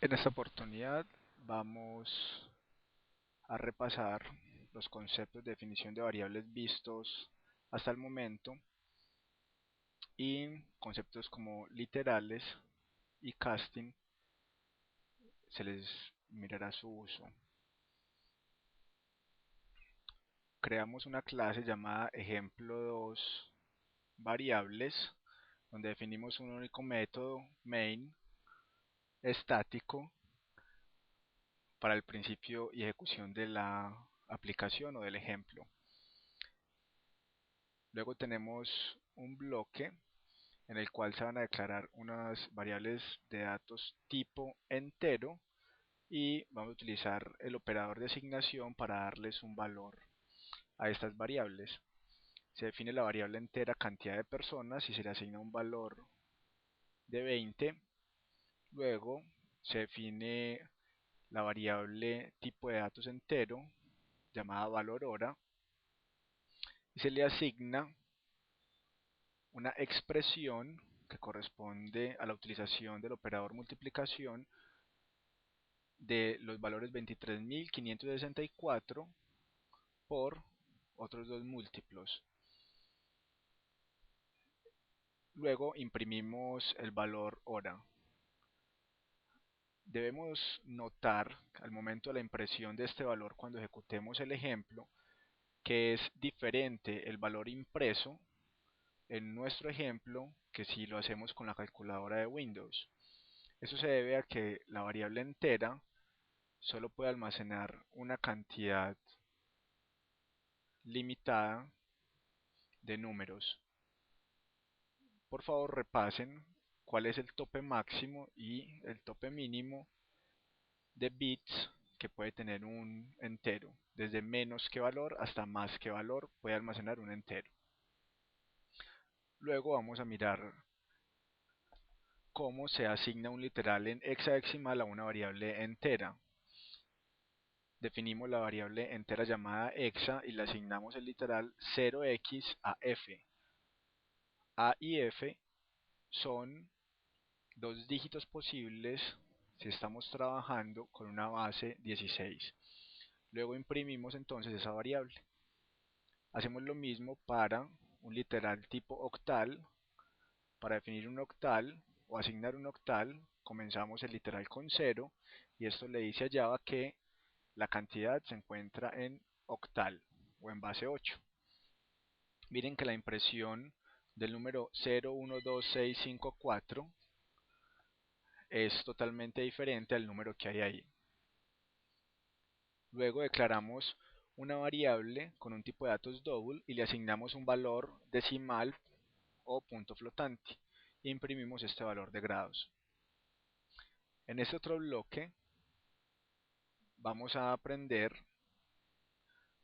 En esta oportunidad vamos a repasar los conceptos de definición de variables vistos hasta el momento y conceptos como literales y casting se les mirará su uso. Creamos una clase llamada ejemplo 2 variables donde definimos un único método main estático para el principio y ejecución de la aplicación o del ejemplo. Luego tenemos un bloque en el cual se van a declarar unas variables de datos tipo entero y vamos a utilizar el operador de asignación para darles un valor a estas variables. Se define la variable entera cantidad de personas y se le asigna un valor de 20. Luego se define la variable tipo de datos entero llamada valor hora y se le asigna una expresión que corresponde a la utilización del operador multiplicación de los valores 23.564 por otros dos múltiplos. Luego imprimimos el valor hora. Debemos notar al momento de la impresión de este valor cuando ejecutemos el ejemplo que es diferente el valor impreso en nuestro ejemplo que si lo hacemos con la calculadora de Windows. Eso se debe a que la variable entera solo puede almacenar una cantidad limitada de números. Por favor repasen cuál es el tope máximo y el tope mínimo de bits que puede tener un entero. Desde menos que valor hasta más que valor puede almacenar un entero. Luego vamos a mirar cómo se asigna un literal en hexadecimal a una variable entera. Definimos la variable entera llamada hexa y le asignamos el literal 0x a f. A y f son dos dígitos posibles si estamos trabajando con una base 16. Luego imprimimos entonces esa variable. Hacemos lo mismo para un literal tipo octal. Para definir un octal o asignar un octal, comenzamos el literal con 0 y esto le dice a Java que la cantidad se encuentra en octal o en base 8. Miren que la impresión del número 012654 es totalmente diferente al número que hay ahí. Luego declaramos una variable con un tipo de datos double y le asignamos un valor decimal o punto flotante e imprimimos este valor de grados. En este otro bloque vamos a aprender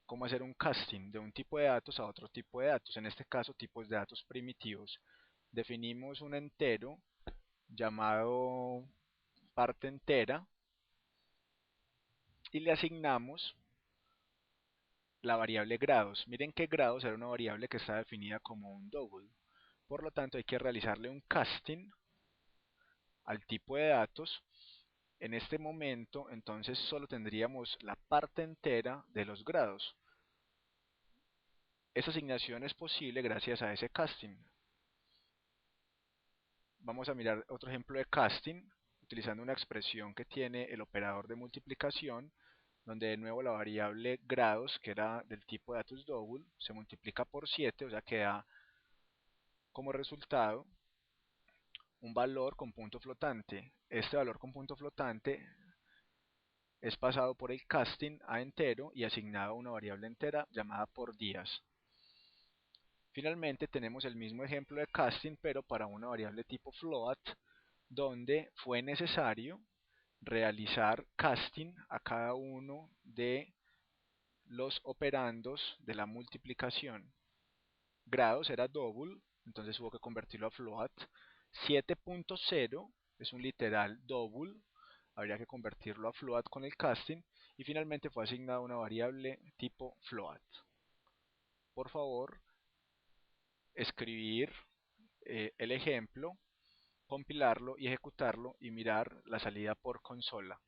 cómo hacer un casting de un tipo de datos a otro tipo de datos, en este caso tipos de datos primitivos. Definimos un entero llamado parte entera y le asignamos la variable grados. Miren que grados era una variable que está definida como un double. Por lo tanto hay que realizarle un casting al tipo de datos. En este momento entonces solo tendríamos la parte entera de los grados. Esta asignación es posible gracias a ese casting. Vamos a mirar otro ejemplo de casting utilizando una expresión que tiene el operador de multiplicación donde de nuevo la variable grados, que era del tipo de datos double, se multiplica por 7, o sea que da como resultado un valor con punto flotante. Este valor con punto flotante es pasado por el casting a entero y asignado a una variable entera llamada por días. Finalmente tenemos el mismo ejemplo de casting pero para una variable tipo float donde fue necesario realizar casting a cada uno de los operandos de la multiplicación. Grados era double, entonces hubo que convertirlo a float. 7.0 es un literal double, habría que convertirlo a float con el casting. Y finalmente fue asignada una variable tipo float. Por favor, escribir el ejemplo compilarlo y ejecutarlo y mirar la salida por consola.